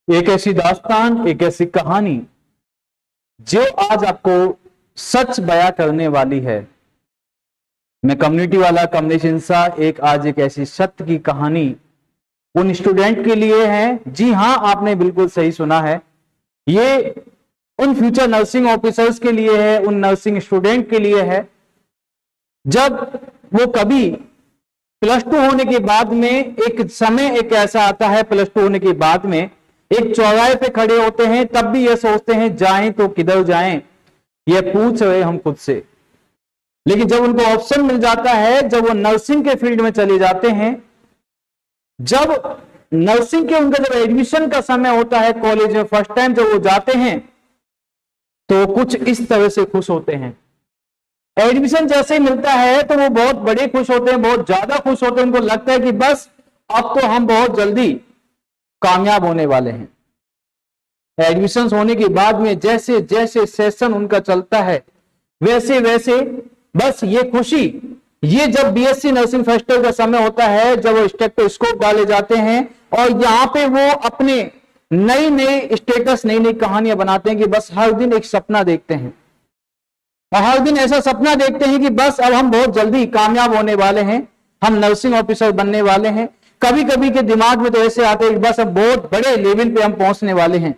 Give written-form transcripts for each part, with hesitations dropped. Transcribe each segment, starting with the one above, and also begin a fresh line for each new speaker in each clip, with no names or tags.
एक ऐसी दास्तान, एक ऐसी कहानी जो आज आपको सच बयां करने वाली है। मैं कम्युनिटी वाला कमलेश इंसा आज एक ऐसी सत्य की कहानी उन स्टूडेंट के लिए है। जी हां, आपने बिल्कुल सही सुना है। ये उन फ्यूचर नर्सिंग ऑफिसर्स के लिए है, उन नर्सिंग स्टूडेंट के लिए है जब वो कभी +2 होने के बाद में एक समय एक ऐसा आता है, +2 होने के बाद में एक चौराहे पे खड़े होते हैं, तब भी ये सोचते हैं जाएं तो किधर जाएं, ये पूछ रहे हम खुद से। लेकिन जब उनको ऑप्शन मिल जाता है, जब वो नर्सिंग के फील्ड में चले जाते हैं, जब नर्सिंग के उनका जब एडमिशन का समय होता है कॉलेज में फर्स्ट टाइम जब वो जाते हैं, तो कुछ इस तरह से खुश होते हैं। एडमिशन जैसे ही मिलता है तो वो बहुत बड़े खुश होते हैं, बहुत ज्यादा खुश होते हैं। उनको लगता है कि बस अब तो हम बहुत जल्दी कामयाब होने वाले हैं। एडमिशन होने के बाद में जैसे जैसे सेशन उनका चलता है, वैसे वैसे बस ये खुशी, ये जब बीएससी नर्सिंग फर्स्ट ईयर का समय होता है, जब वो स्टेथोस्कोप डाले जाते हैं और यहां पे वो अपने नई नई स्टेटस, नई नई कहानियां बनाते हैं कि बस हर दिन एक सपना देखते हैं और हर दिन ऐसा सपना देखते हैं कि बस अब हम बहुत जल्दी कामयाब होने वाले हैं, हम नर्सिंग ऑफिसर बनने वाले हैं। कभी कभी के दिमाग में तो ऐसे आते हैं कि बस अब बहुत बड़े लेवल पे हम पहुंचने वाले हैं।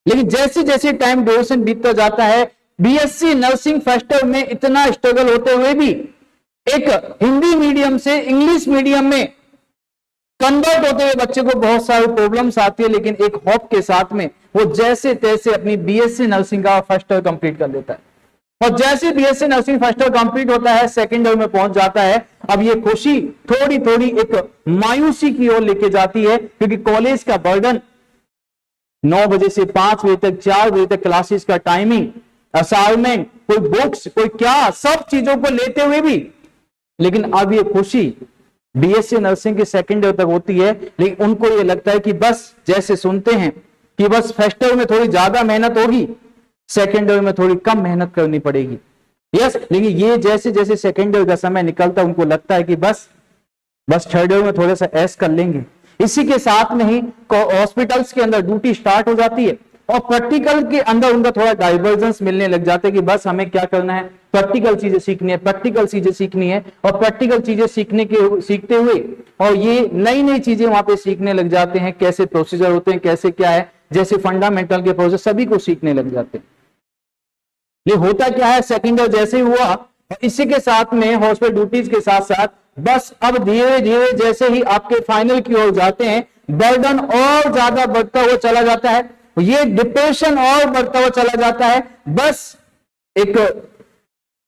लेकिन जैसे जैसे टाइम ड्यूरेशन बीतता जाता है, बीएससी नर्सिंग फर्स्ट ईयर में इतना स्ट्रगल होते हुए भी एक हिंदी मीडियम से इंग्लिश मीडियम में कन्वर्ट होते हुए बच्चे को बहुत सारी प्रॉब्लम्स आती है, लेकिन एक होप के साथ में वो जैसे तैसे अपनी बीएससी नर्सिंग का फर्स्ट ईयर कंप्लीट कर लेता है। और जैसे BSc nursing first year complete होता है, सेकंड ईयर में पहुंच जाता है, अब ये खुशी थोड़ी थोड़ी एक मायूसी की ओर लेके जाती है, क्योंकि कॉलेज का बर्डन 9 बजे से 5 बजे तक, 4 बजे तक क्लासेस का टाइमिंग, असाइनमेंट, कोई बुक्स, कोई क्या, सब चीजों को लेते हुए भी, लेकिन अब ये खुशी बीएससी नर्सिंग के सेकंड ईयर तक होती है। लेकिन उनको ये लगता है कि बस जैसे सुनते हैं कि बस फर्स्ट ईयर में थोड़ी ज्यादा मेहनत होगी, सेकेंड ईयर में थोड़ी कम मेहनत करनी पड़ेगी। यस, लेकिन ये जैसे जैसे सेकेंड ईयर का समय निकलता है, उनको लगता है कि बस थर्ड ईयर में थोड़ा सा ऐश कर लेंगे। इसी के साथ में ही हॉस्पिटल्स के अंदर ड्यूटी स्टार्ट हो जाती है और प्रैक्टिकल के अंदर उनका थोड़ा डाइवर्जेंस मिलने लग जाता है कि बस हमें क्या करना है, प्रैक्टिकल चीजें सीखनी है, प्रैक्टिकल चीजें सीखनी है। और प्रैक्टिकल चीजें सीखते हुए और ये नई नई चीजें वहां पे सीखने लग जाते हैं, कैसे प्रोसीजर होते हैं, कैसे क्या है, जैसे फंडामेंटल के प्रोसेस सभी को सीखने लग जाते हैं। ये होता क्या है, सेकंड ईयर जैसे ही हुआ, इसी के साथ में हॉस्पिटल ड्यूटीज के साथ साथ बस अब धीरे धीरे जैसे ही आपके फाइनल की ओर जाते हैं, बर्डन और ज्यादा बढ़ता हुआ चला जाता है, ये डिप्रेशन और बढ़ता हुआ चला जाता है। बस एक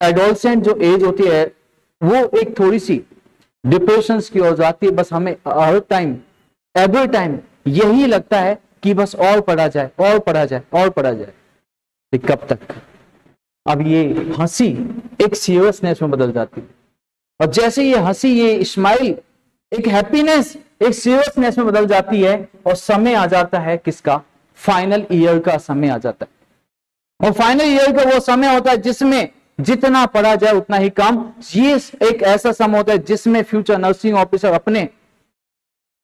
एडोलसेंट जो एज होती है वो एक थोड़ी सी डिप्रेशन की ओर जाती है। बस हमें हर टाइम, एवरी टाइम यही लगता है कि बस और पढ़ा जाए, और पढ़ा जाए, और पढ़ा जाए। कब तक? अब ये हंसी एक सीरियसनेस में बदल जाती है, और जैसे ये हंसी, ये स्माइल एक हैप्पीनेस, एक सीरियसनेस में बदल जाती है, और समय आ जाता है किसका? फाइनल ईयर का समय आ जाता है। और फाइनल ईयर का वो समय होता है जिसमें जितना पढ़ा जाए उतना ही कम। ये एक ऐसा समय होता है जिसमें फ्यूचर नर्सिंग ऑफिसर अपने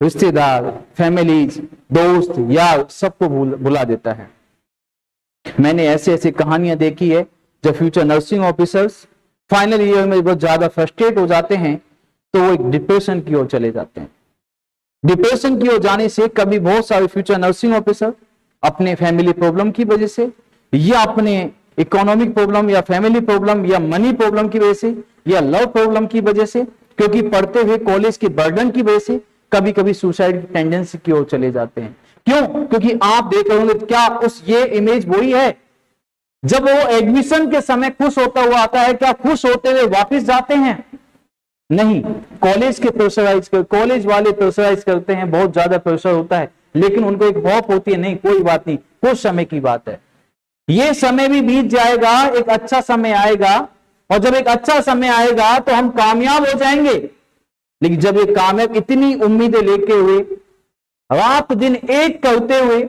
रिश्तेदार, फैमिलीज, दोस्त, यार सबको भुला देता है। मैंने ऐसे ऐसी कहानियां देखी है जब future nursing officers final year में बहुत ज्यादा फ्रस्ट्रेट हो जाते हैं, तो वो एक डिप्रेशन की ओर चले जाते हैं। डिप्रेशन की ओर जाने से कभी बहुत सारे फ्यूचर नर्सिंग ऑफिसर अपने फैमिली प्रॉब्लम की वजह से, या अपने इकोनॉमिक प्रॉब्लम, या फैमिली प्रॉब्लम, या मनी प्रॉब्लम की वजह से, या लव प्रॉब्लम की वजह से, क्योंकि पढ़ते हुए कॉलेज के बर्डन की वजह से कभी कभी सुसाइड की टेंडेंसी की ओर चले जाते हैं। क्यों? क्योंकि आप देख रहे होंगे, क्या उस ये इमेज वही है जब वो एडमिशन के समय खुश होता हुआ आता है? क्या खुश होते हुए वापस जाते हैं? नहीं, कॉलेज के कॉलेज वाले प्रेशराइज करते हैं, बहुत ज्यादा प्रेशर होता है, लेकिन उनको एक होप होती है, नहीं कोई बात नहीं, कुछ समय की बात है, ये समय भी बीत जाएगा, एक अच्छा समय आएगा, और जब एक अच्छा समय आएगा तो हम कामयाब हो जाएंगे। लेकिन जब ये कामयाब, इतनी उम्मीदें लेके हुए, रात दिन एक करते हुए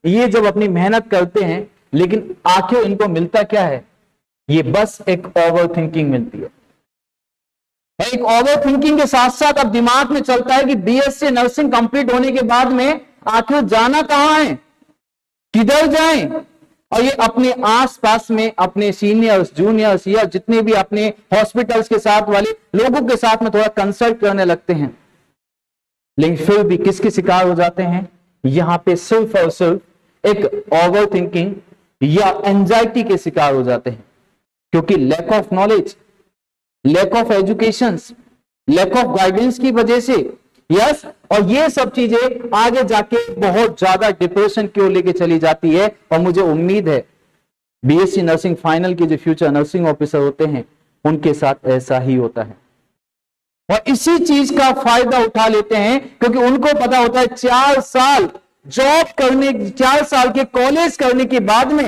ये जब अपनी मेहनत करते हैं, लेकिन आखिर इनको मिलता क्या है? ये बस एक ओवर थिंकिंग मिलती है। एक ओवर थिंकिंग के साथ साथ अब दिमाग में चलता है कि बीएससी नर्सिंग कंप्लीट होने के बाद में आखिर जाना कहां है, किधर जाएं, और ये अपने आसपास में अपने सीनियर्स, जूनियर्स या जितने भी अपने हॉस्पिटल्स के साथ वाले लोगों के साथ में थोड़ा कंसल्ट करने लगते हैं, लेकिन फिर भी किसके शिकार हो जाते हैं, यहां पे सिर्फ और सिर्फ एक ओवर थिंकिंग या एंजाइटी के शिकार हो जाते हैं, क्योंकि lack of knowledge, lack of education, lack of guidance की वजह से। यस, और ये सब चीजें आगे जाके बहुत ज्यादा डिप्रेशन की ओर लेके चली जाती है। और मुझे उम्मीद है बीएससी नर्सिंग फाइनल के जो फ्यूचर नर्सिंग ऑफिसर होते हैं उनके साथ ऐसा ही होता है, और इसी चीज का फायदा उठा लेते हैं, क्योंकि उनको पता होता है 4 साल जॉब करने, 4 साल के कॉलेज करने के बाद में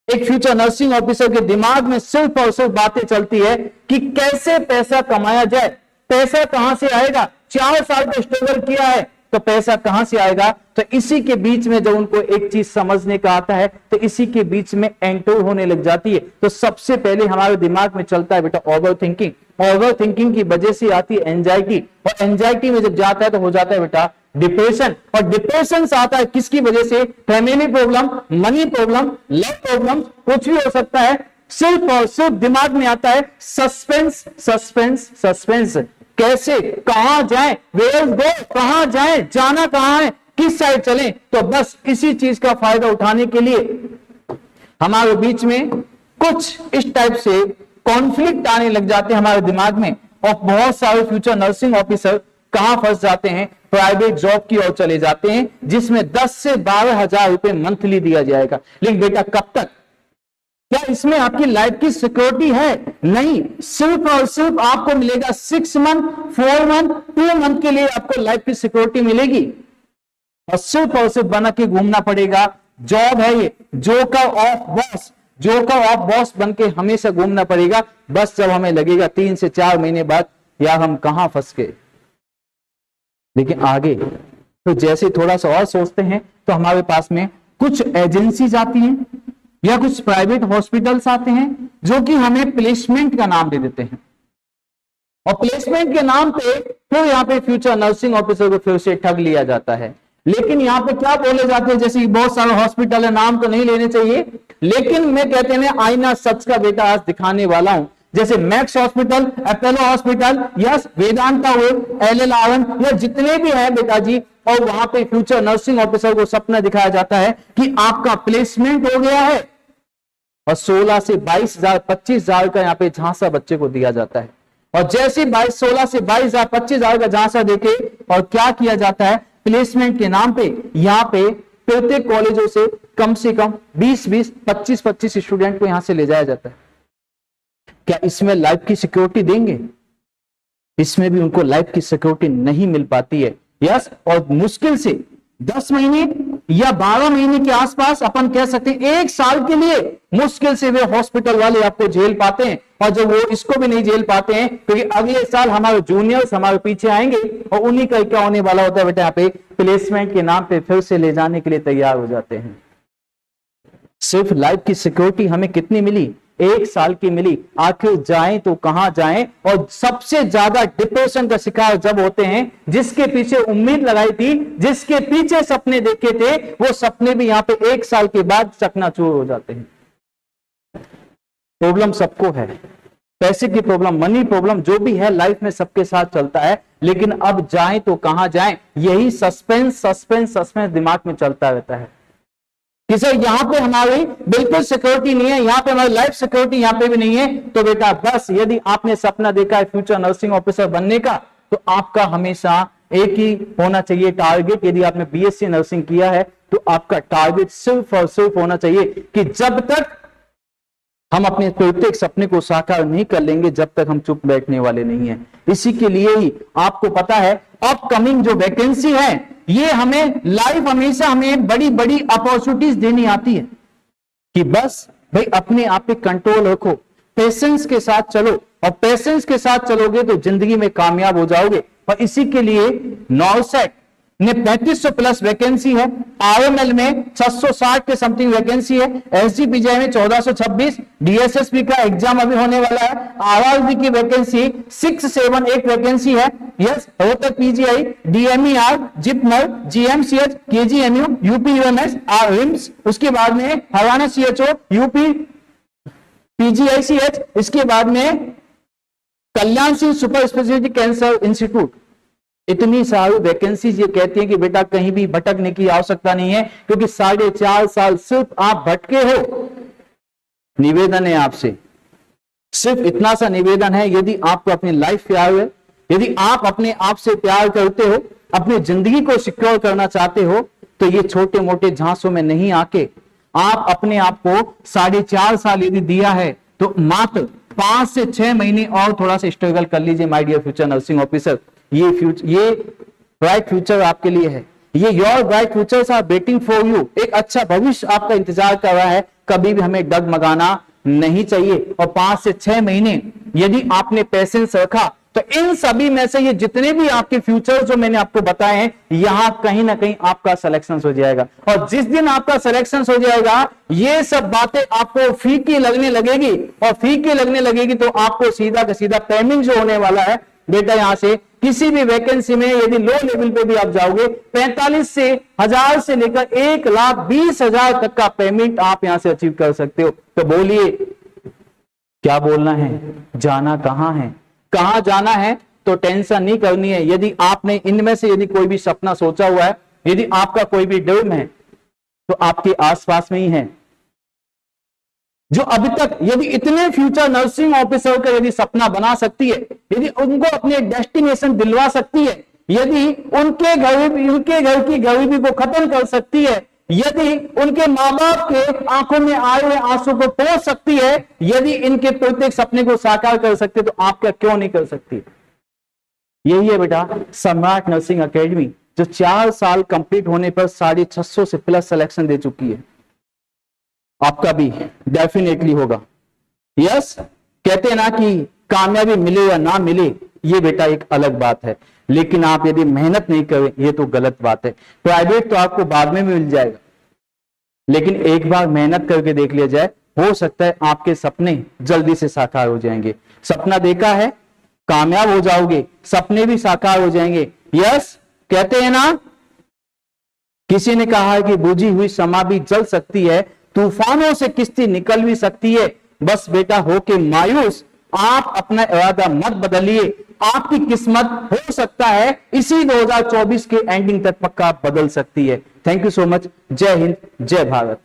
एक फ्यूचर नर्सिंग ऑफिसर के दिमाग में सिर्फ और सिर्फ बातें चलती है कि कैसे पैसा कमाया जाए, पैसा कहां से आएगा, 4 साल का स्ट्रगल किया है तो पैसा कहां से आएगा। तो इसी के बीच में जब उनको एक चीज समझने का आता है तो इसी के बीच में एंटर होने लग जाती है। तो सबसे पहले हमारे दिमाग में चलता है बेटा ओवर थिंकिंग, ओवर थिंकिंग की वजह से आती है एंजाइटी, और एंजाइटी में जब जाता है तो हो जाता है बेटा डिप्रेशन, और डिप्रेशन आता है किसकी वजह से, family problem, money problem, love problem, कुछ भी हो सकता है। सिर्फ और सिर्फ दिमाग में आता है सस्पेंस, सस्पेंस, सस्पेंस, कैसे, कहां जाएं, वेयर गो, कहां जाएं, जाना कहां है, किस साइड चलें। तो बस इसी चीज का फायदा उठाने के लिए हमारे बीच में कुछ इस टाइप से कॉन्फ्लिक्ट आने लग जाते हैं हमारे दिमाग में, और बहुत सारे फ्यूचर नर्सिंग ऑफिसर कहां फंस जाते हैं, प्राइवेट जॉब की ओर चले जाते हैं, जिसमें 10 से 12 हजार रुपए मंथली दिया जाएगा। लेकिन बेटा कब तक, क्या इसमें आपकी लाइफ की सिक्योरिटी है? नहीं, सिर्फ और सिर्फ आपको मिलेगा 6 मंथ, 4 मंथ, 2 मंथ के लिए आपको लाइफ की सिक्योरिटी मिलेगी, और सिर्फ बना के घूमना पड़ेगा। जॉब है ये, joker of boss, joker of boss बन के हमेशा घूमना पड़ेगा। बस जब हमें लगेगा 3 से 4 महीने बाद यार हम कहां फंस गए। लेकिन आगे तो जैसे थोड़ा सा और सोचते हैं तो हमारे पास में कुछ एजेंसीज आती हैं या कुछ प्राइवेट हॉस्पिटल्स आते हैं जो कि हमें प्लेसमेंट का नाम दे देते हैं, और प्लेसमेंट के नाम पे फिर यहाँ पे फ्यूचर नर्सिंग ऑफिसर को फिर से ठग लिया जाता है। लेकिन यहाँ पे क्या बोले जाते हैं, जैसे बहुत सारे हॉस्पिटल है, नाम तो नहीं लेने चाहिए, लेकिन मैं कहते हैं आईना सच का बेटा आज दिखाने वाला हूं। जैसे max hospital, Apollo hospital, yes, Vedanta हो, LLRN, या जितने भी हैं बेटा जी, और वहां पे फ्यूचर नर्सिंग ऑफिसर को सपना दिखाया जाता है कि आपका प्लेसमेंट हो गया है, और 16 से 22,000, 25,000 का यहाँ पे झांसा बच्चे को दिया जाता है। और जैसे 16 से 22,000, 25,000 का झांसा देके और क्या किया जाता है, प्लेसमेंट के नाम पे यहाँ पे प्रत्येक कॉलेजों से कम 20-20, 25-25 स्टूडेंट को यहां से ले जाया जाता है। क्या इसमें लाइफ की सिक्योरिटी देंगे? इसमें भी उनको लाइफ की सिक्योरिटी नहीं मिल पाती है। यस, और मुश्किल से 10 महीने या 12 महीने के आसपास, अपन कह सकते हैं 1 साल के लिए मुश्किल से वे हॉस्पिटल वाले आपको झेल पाते हैं। और जब वो इसको भी नहीं झेल पाते हैं, क्योंकि अगले साल हमारे जूनियर्स हमारे पीछे आएंगे, और उन्हीं का क्या होने वाला होता है बेटा, यहाँ पे प्लेसमेंट के नाम पे फिर से ले जाने के लिए तैयार हो जाते हैं। सिर्फ लाइफ की सिक्योरिटी हमें कितनी मिली? 1 साल की मिली। आखिर जाएं तो कहां जाएं? और सबसे ज्यादा डिप्रेशन का शिकार जब होते हैं जिसके पीछे उम्मीद लगाई थी, जिसके पीछे सपने देखे थे, वो सपने भी यहां पे 1 साल के बाद चकनाचूर हो जाते हैं। प्रॉब्लम सबको है, पैसे की प्रॉब्लम, मनी प्रॉब्लम, जो भी है लाइफ में सबके साथ चलता है। लेकिन अब जाएं तो कहां जाएं, यही सस्पेंस सस्पेंस सस्पेंस दिमाग में चलता रहता है कि सर यहां पे हमारी बिल्कुल सिक्योरिटी नहीं है, यहां पे हमारी लाइफ सिक्योरिटी यहां पे भी नहीं है। तो बेटा बस यदि आपने सपना देखा है फ्यूचर नर्सिंग ऑफिसर बनने का, तो आपका हमेशा एक ही होना चाहिए टारगेट। यदि आपने बीएससी नर्सिंग किया है तो आपका टारगेट सिर्फ और सिर्फ होना चाहिए कि जब तक हम अपने प्रत्येक सपने को साकार नहीं कर लेंगे, जब तक हम चुप बैठने वाले नहीं हैं। इसी के लिए ही आपको पता है अपकमिंग जो वैकेंसी है, ये हमें लाइफ हमेशा हमें बड़ी बड़ी अपॉर्चुनिटीज देनी आती है कि बस भाई अपने आप पे कंट्रोल रखो, पेशेंस के साथ चलो, और पेशेंस के साथ चलोगे तो जिंदगी में कामयाब हो जाओगे। और इसी के लिए में 3500 प्लस वैकेंसी है, आरएमएल में 660 के समथिंग वैकेंसी है, एसजीपीजीआई में 1426, डीएसएसपी का एग्जाम अभी होने वाला है, आरआरबी की वैकेंसी 678 वैकेंसी है। Yes, Rohtak PGI, DMER, JIPMER, GMCH, KGMU, UP UMS, RIMS, उसके बाद में हरियाणा सीएचओ, यूपी पीजीआईसीएच, इसके बाद में Kalyan Singh super speciality cancer institute. इतनी सारी वैकेंसीज ये कहती है कि बेटा कहीं भी भटकने की आवश्यकता नहीं है, क्योंकि 4.5 साल सिर्फ आप भटके हो। निवेदन है आपसे, सिर्फ इतना सा निवेदन है, यदि आपको अपनी लाइफ प्यार है, यदि आप अपने आप से प्यार करते हो, अपनी जिंदगी को सिक्योर करना चाहते हो, तो ये छोटे मोटे झांसों में नहीं आके आप अपने आप को 4.5 साल यदि दिया है तो मात्र 5 से 6 महीने और थोड़ा सा स्ट्रगल कर लीजिए my dear future nursing officer. ये ब्राइट फ्यूचर आपके लिए है, ये your bright futures are waiting for you. एक अच्छा भविष्य आपका इंतजार कर रहा है, कभी भी हमें डगमगाना नहीं चाहिए। और 5 से 6 महीने यदि आपने पेशेंस रखा तो इन सभी में से ये जितने भी आपके फ्यूचर जो मैंने आपको बताए हैं, यहां कहीं ना कहीं आपका सिलेक्शन हो जाएगा। और जिस दिन आपका सिलेक्शन हो जाएगा, ये सब बातें आपको फीकी लगने लगेगी, और फीकी लगने लगेगी तो आपको सीधा का सीधा पेमेंट जो होने वाला है बेटा, यहां से किसी भी वैकेंसी में यदि लो लेवल पे भी आप जाओगे, 45,000 से लेकर 1,20,000 तक का पेमेंट आप यहां से अचीव कर सकते हो। तो बोलिए क्या बोलना है, जाना कहां है, कहां जाना है, तो टेंशन नहीं करनी है। यदि आपने इनमें से यदि कोई भी सपना सोचा हुआ है, यदि आपका कोई भी ड्रीम है, तो आपके आसपास में ही है। जो अभी तक यदि इतने फ्यूचर नर्सिंग ऑफिसर का यदि सपना बना सकती है, यदि उनको अपने डेस्टिनेशन दिलवा सकती है, यदि उनके घर की गरीबी को खत्म कर सकती है, यदि उनके मां बाप के आंखों में आए हुए आंसू को पोंछ सकती है, यदि इनके प्रत्येक सपने को साकार कर सकते है, तो आप क्या क्यों नहीं कर सकती। यही है बेटा सम्राट नर्सिंग एकेडमी, जो 4 साल कंप्लीट होने पर 650 से प्लस सिलेक्शन दे चुकी है। आपका भी डेफिनेटली होगा। यस, कहते हैं ना कि कामयाबी मिले या ना मिले, ये बेटा एक अलग बात है, लेकिन आप यदि मेहनत नहीं करें, ये तो गलत बात है। प्राइवेट तो आपको बाद में मिल जाएगा, लेकिन एक बार मेहनत करके देख लिया जाए, हो सकता है आपके सपने जल्दी से साकार हो जाएंगे। सपना देखा है, कामयाब हो जाओगे, सपने भी साकार हो जाएंगे। यस, कहते हैं ना, किसी ने कहा है कि बुझी हुई शम्मा भी जल सकती है, तूफानों से किश्ती निकल भी सकती है। बस बेटा होके मायूस आप अपना इरादा मत बदलिए, आपकी किस्मत हो सकता है इसी 2024 के एंडिंग तक पक्का बदल सकती है। Thank you so much. जय हिंद, जय भारत।